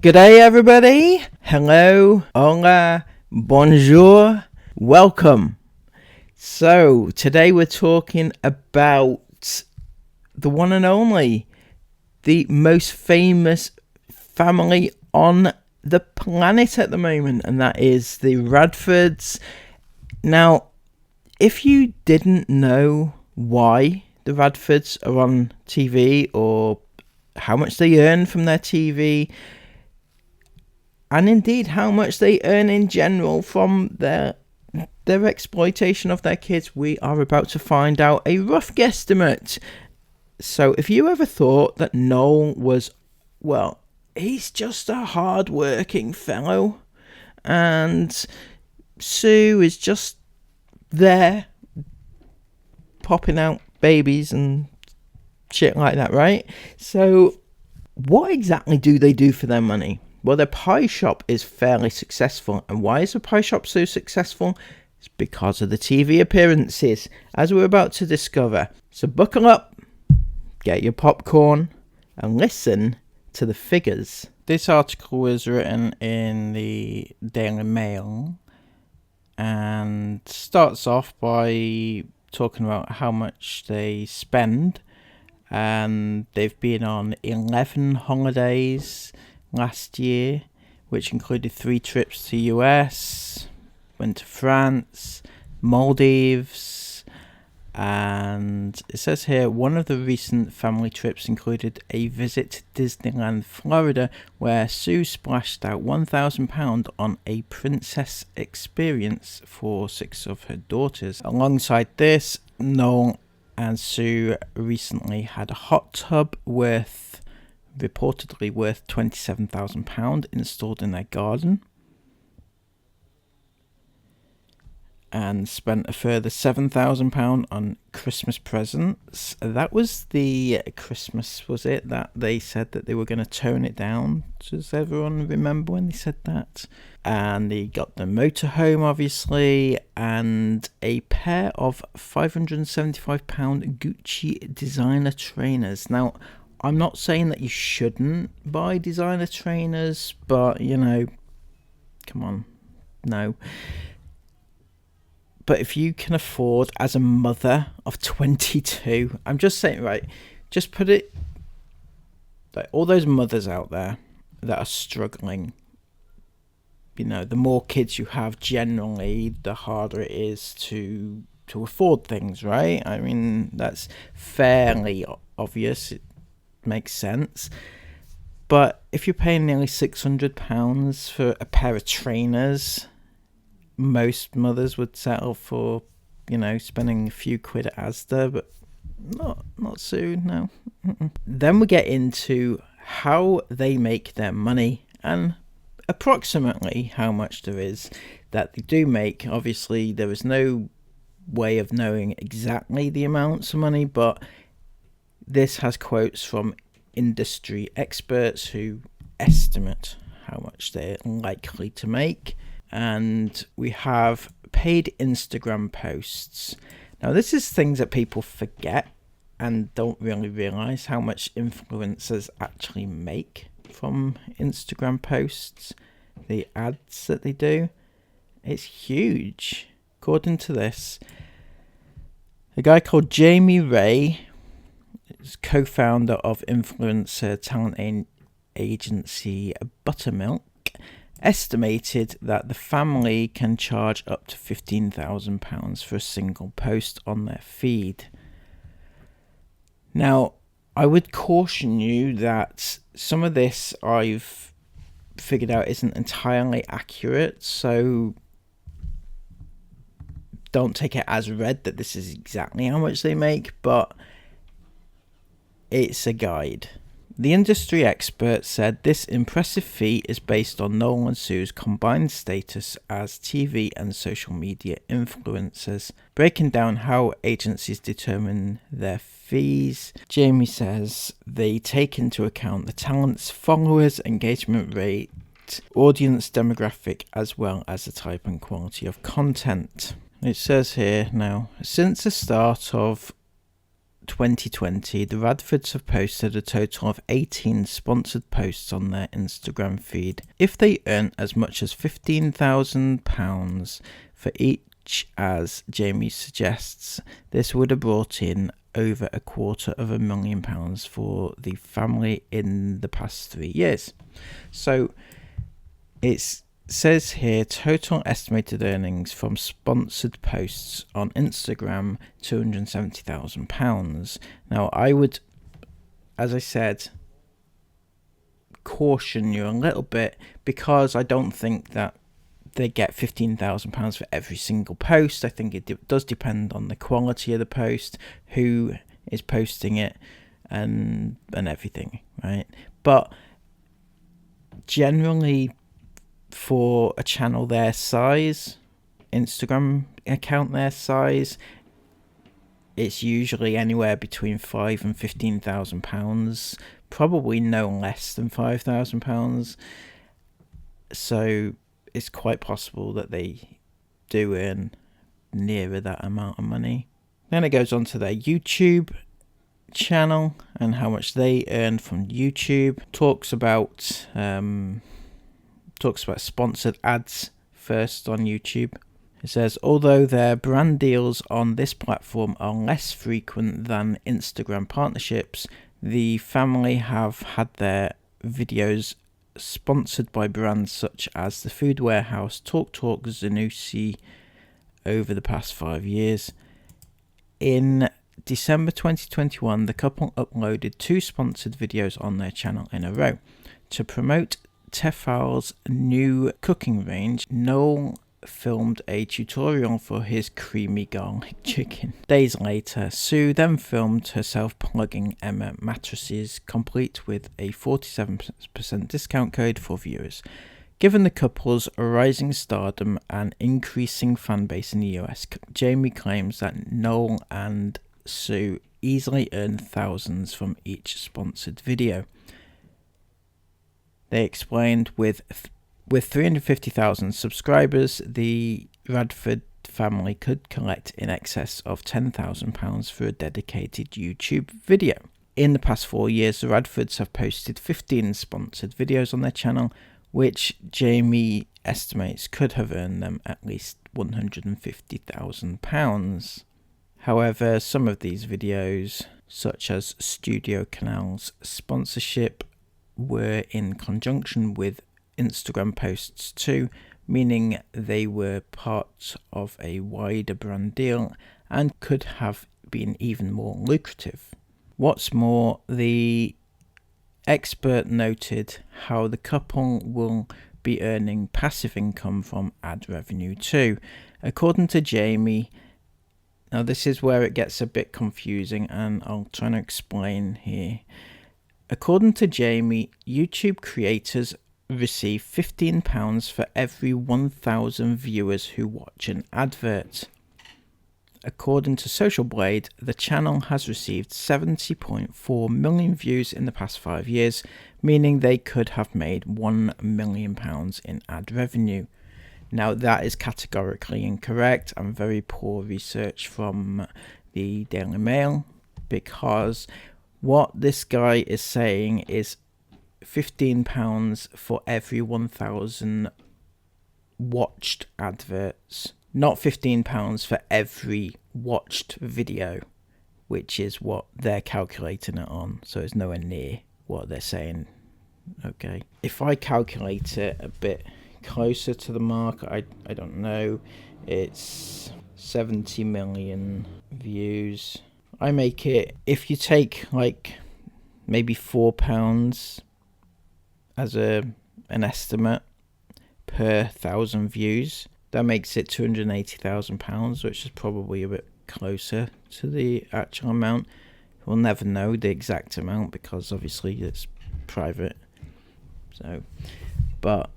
Good day, everybody. Hello, hola, bonjour, welcome. So, today we're talking about the one and only, the most famous family on the planet at the moment, and that is the Radfords. Now, if you didn't know why the Radfords are on TV or how much they earn from their TV, and indeed how much they earn in general from their exploitation of their kids, we are about to find out a rough guesstimate. So if you ever thought that Noel was, well, he's just a hard-working fellow, and Sue is just there popping out babies and shit like that, right? So what exactly do they do for their money? Well, their pie shop is fairly successful. And why is the pie shop so successful? It's because of the TV appearances, as we're about to discover. So buckle up, get your popcorn, and listen to the figures. This article was written in the Daily Mail and starts off by talking about how much they spend. And they've been on 11 holidays last year, which included 3 trips to US, went to France, Maldives, and it says here one of the recent family trips included a visit to Disneyland, Florida, where Sue splashed out £1,000 on a princess experience for 6 of her daughters. Alongside this, Noel and Sue recently had a hot tub reportedly worth £27,000 installed in their garden, and spent a further £7,000 on Christmas presents. That was the Christmas, was it, that they said that they were going to tone it down? Does everyone remember when they said that? And they got the motorhome, obviously, and a pair of £575 Gucci designer trainers. Now, I'm not saying that you shouldn't buy designer trainers, but, you know, come on, no. But if you can afford, as a mother of 22, I'm just saying, right, just put it, like, all those mothers out there that are struggling, you know, the more kids you have generally, the harder it is to afford things, right? I mean, that's fairly obvious. It makes sense. But if you're paying nearly £600 for a pair of trainers, most mothers would settle for, you know, spending a few quid at Asda, but not Sue, no. Then we get into how they make their money and approximately how much there is that they do make. Obviously, there is no way of knowing exactly the amounts of money, but this has quotes from industry experts who estimate how much they're likely to make. And we have paid Instagram posts. Now, this is things that people forget and don't really realise how much influencers actually make from Instagram posts. The ads that they do, it's huge. According to this, a guy called Jamie Ray is co-founder of influencer talent agency Buttermilk, estimated that the family can charge up to £15,000 for a single post on their feed. Now, I would caution you that some of this I've figured out isn't entirely accurate, so don't take it as read that this is exactly how much they make, but it's a guide. The industry expert said this impressive feat is based on Noel and Sue's combined status as TV and social media influencers. Breaking down how agencies determine their fees, Jamie says they take into account the talent's followers, engagement rate, audience demographic, as well as the type and quality of content. It says here now, since the start of 2020, the Radfords have posted a total of 18 sponsored posts on their Instagram feed. If they earn as much as £15,000 for each, as Jamie suggests, this would have brought in over £250,000 for the family in the past 3 years. So it says here, total estimated earnings from sponsored posts on Instagram, £270,000. Now, I would, as I said, caution you a little bit, because I don't think that they get £15,000 for every single post. I think it does depend on the quality of the post, who is posting it, and everything, right? But generally, for a channel their size, Instagram account their size, it's usually anywhere between £5,000 and £15,000, probably no less than £5,000. So it's quite possible that they do earn nearer that amount of money. Then it goes on to their YouTube channel and how much they earn from YouTube. Talks about sponsored ads first on YouTube. It says, although their brand deals on this platform are less frequent than Instagram partnerships, the family have had their videos sponsored by brands such as the Food Warehouse, TalkTalk, Zanussi over the past 5 years. In December 2021, the couple uploaded 2 sponsored videos on their channel in a row. To promote Tefal's new cooking range, Noel filmed a tutorial for his creamy garlic chicken. Days later, Sue then filmed herself plugging Emma mattresses, complete with a 47% discount code for viewers. Given the couple's rising stardom and increasing fan base in the US, Jamie claims that Noel and Sue easily earn thousands from each sponsored video. They explained with 350,000 subscribers, the Radford family could collect in excess of £10,000 for a dedicated YouTube video. In the past 4 years, the Radfords have posted 15 sponsored videos on their channel, which Jamie estimates could have earned them at least £150,000. However, some of these videos, such as Studio Canal's sponsorship, were in conjunction with Instagram posts too, meaning they were part of a wider brand deal and could have been even more lucrative. What's more, the expert noted how the couple will be earning passive income from ad revenue too. According to Jamie, now this is where it gets a bit confusing and I'll try to explain here. According to Jamie, YouTube creators receive £15 for every 1,000 viewers who watch an advert. According to Social Blade, the channel has received 70.4 million views in the past 5 years, meaning they could have made £1 million in ad revenue. Now, that is categorically incorrect and very poor research from the Daily Mail, because what this guy is saying is £15 for every 1,000 watched adverts, not £15 for every watched video, which is what they're calculating it on. So it's nowhere near what they're saying. Okay, if I calculate it a bit closer to the mark, I don't know, it's 70 million views. I make it, if you take like maybe £4 as an estimate per 1,000 views, that makes it £280,000, which is probably a bit closer to the actual amount. We'll never know the exact amount because obviously it's private. So, but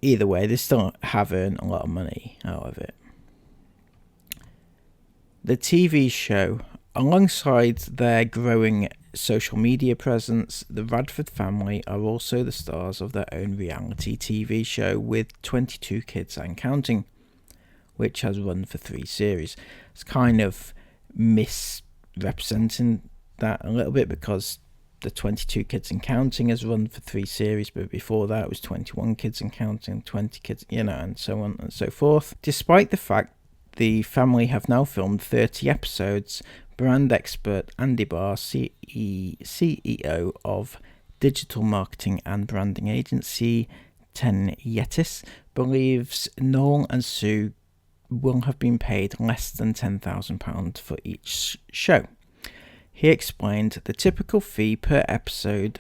either way, they still have earned a lot of money out of it. The TV show, alongside their growing social media presence, the Radford family are also the stars of their own reality TV show with 22 Kids and Counting, which has run for 3 series. It's kind of representing that a little bit, because the 22 Kids and Counting has run for 3 series, but before that it was 21 Kids and Counting, 20 Kids, and so on and so forth. Despite the fact the family have now filmed 30 episodes, brand expert Andy Barr, CEO of digital marketing and branding agency 10 Yetis, believes Noel and Sue will have been paid less than £10,000 for each show. He explained the typical fee per episode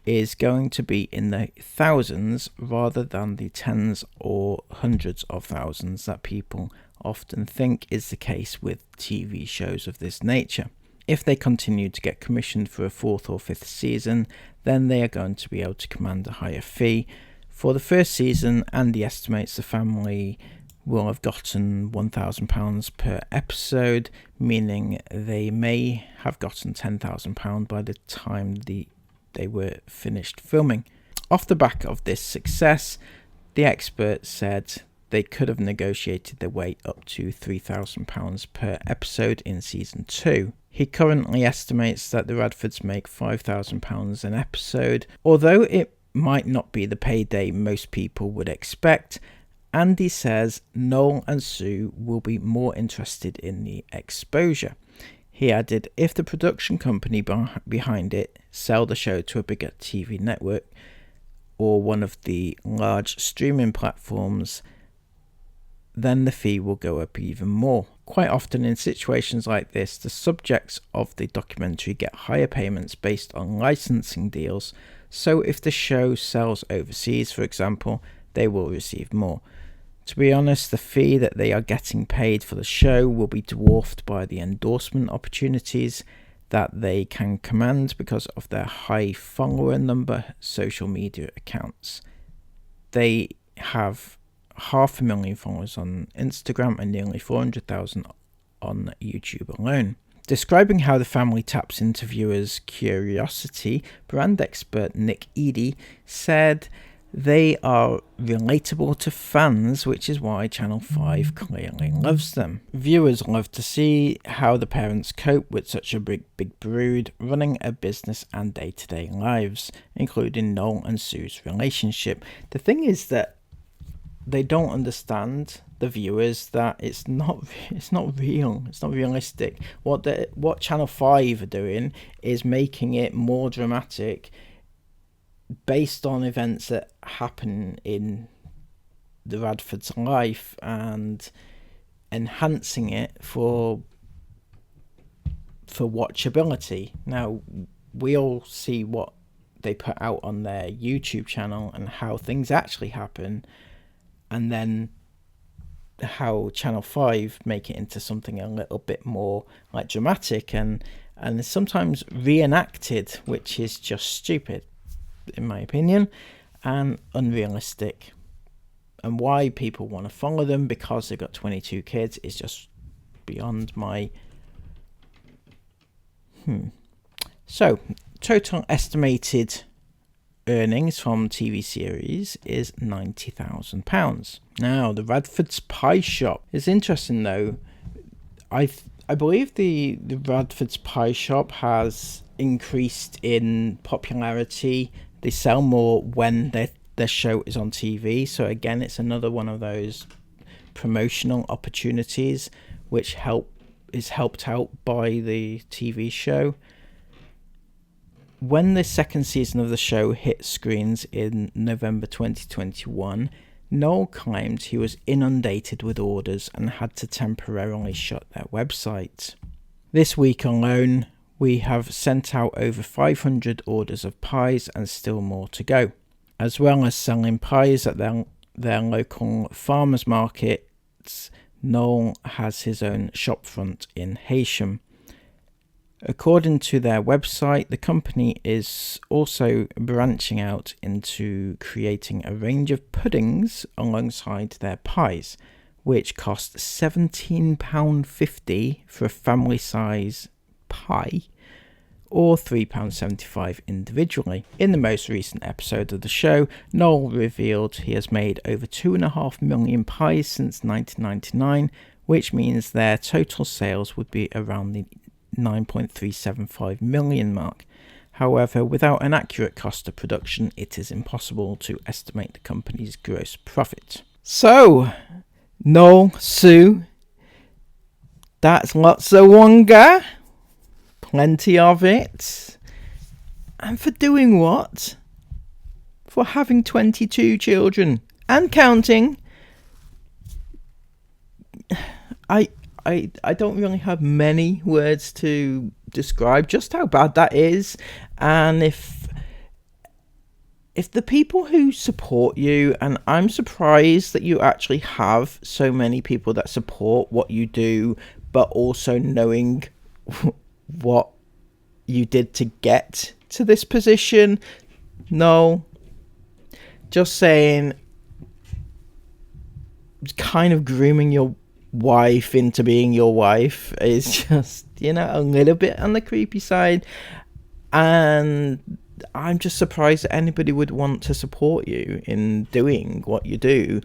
is going to be in the thousands rather than the tens or hundreds of thousands that people often think is the case with TV shows of this nature. If they continue to get commissioned for a 4th or 5th season, then they are going to be able to command a higher fee. For the first season, Andy estimates the family will have gotten £1,000 per episode, meaning they may have gotten £10,000 by the time they were finished filming. Off the back of this success, the expert said they could have negotiated their way up to £3,000 per episode in season 2. He currently estimates that the Radfords make £5,000 an episode. Although it might not be the payday most people would expect, Andy says Noel and Sue will be more interested in the exposure. He added, if the production company behind it sell the show to a bigger TV network or one of the large streaming platforms, then the fee will go up even more. Quite often in situations like this, the subjects of the documentary get higher payments based on licensing deals, so if the show sells overseas, for example, they will receive more. To be honest, the fee that they are getting paid for the show will be dwarfed by the endorsement opportunities that they can command because of their high follower number social media accounts. They have 500,000 followers on Instagram and nearly 400,000 on YouTube alone. Describing how the family taps into viewers' curiosity, brand expert Nick Eady said they are relatable to fans, which is why Channel 5 clearly loves them. Viewers love to see how the parents cope with such a big brood running a business and day-to-day lives, including Noel and Sue's relationship. The thing is that they don't understand, the viewers, that it's not real, it's not realistic. What Channel 5 are doing is making it more dramatic based on events that happen in the Radfords' life and enhancing it for watchability. Now, we all see what they put out on their YouTube channel and how things actually happen, and then how Channel 5 make it into something a little bit more like dramatic and sometimes reenacted, which is just stupid in my opinion and unrealistic. And why people want to follow them because they've got 22 kids is just beyond my So total estimated earnings from TV series is £90,000. Now, the Radfords Pie Shop is interesting though. I believe the Radfords Pie Shop has increased in popularity. They sell more when their show is on TV. So again, it's another one of those promotional opportunities which is helped out by the TV show. When the second season of the show hit screens in November 2021, Noel claimed he was inundated with orders and had to temporarily shut their website. This week alone, we have sent out over 500 orders of pies and still more to go, as well as selling pies at their local farmers markets. Noel has his own shopfront in Heysham. According to their website, the company is also branching out into creating a range of puddings alongside their pies, which cost £17.50 for a family size pie or £3.75 individually. In the most recent episode of the show, Noel revealed he has made over 2.5 million pies since 1999, which means their total sales would be around the 9.375 million mark. However, without an accurate cost of production, it is impossible to estimate the company's gross profit. So, no, Sue, that's lots of wonga, plenty of it. And for doing what? For having 22 children and counting. I don't really have many words to describe just how bad that is. And if the people who support you, and I'm surprised that you actually have so many people that support what you do, but also knowing what you did to get to this position. No, just saying, kind of grooming your wife into being your wife is just, a little bit on the creepy side. And I'm just surprised that anybody would want to support you in doing what you do.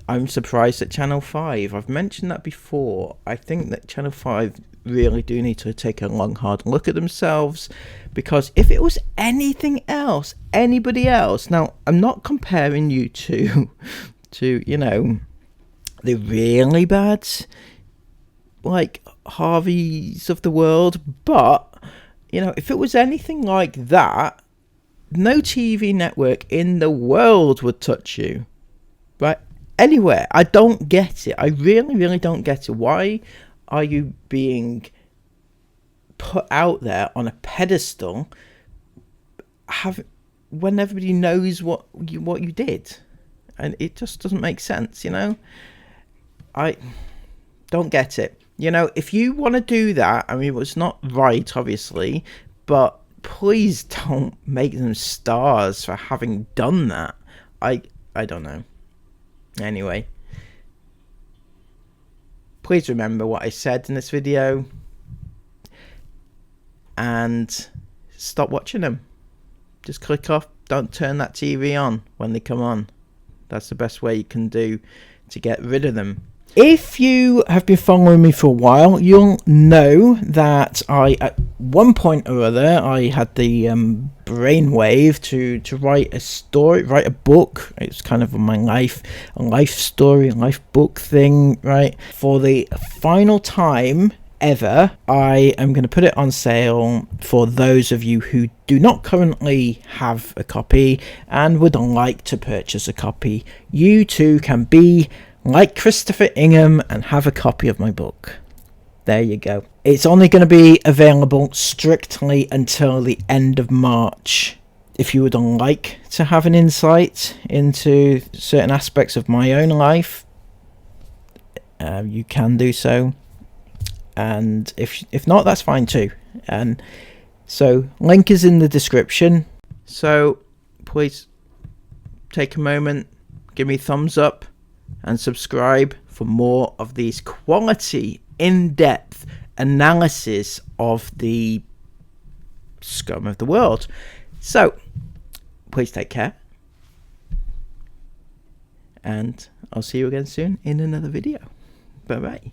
I'm surprised at Channel 5. I've mentioned that before. I think that Channel 5 really do need to take a long, hard look at themselves, because if it was anything else, anybody else, now I'm not comparing you to the really bad, like, Harveys of the world, but if it was anything like that, no TV network in the world would touch you, right? Anywhere. I don't get it. I really, really don't get it. Why are you being put out there on a pedestal when everybody knows what you did? And it just doesn't make sense, I don't get it. If you want to do that, I mean, it's not right, obviously, but please don't make them stars for having done that. I don't know. Anyway, please remember what I said in this video and stop watching them. Just click off. Don't turn that TV on when they come on. That's the best way you can do to get rid of them. If you have been following me for a while, you'll know that at one point or other, I had the brainwave to write a story, write a book. It's kind of my life story, life book thing, right? For the final time ever, I am going to put it on sale for those of you who do not currently have a copy and would like to purchase a copy. You too can be like Christopher Ingham and have a copy of my book. There you go. It's only going to be available strictly until the end of March. If you would like to have an insight into certain aspects of my own life, you can do so. And if not, that's fine too. And so link is in the description. So please take a moment, give me a thumbs up, and subscribe for more of these quality, in-depth analysis of the scum of the world. So, please take care. And I'll see you again soon in another video. Bye-bye.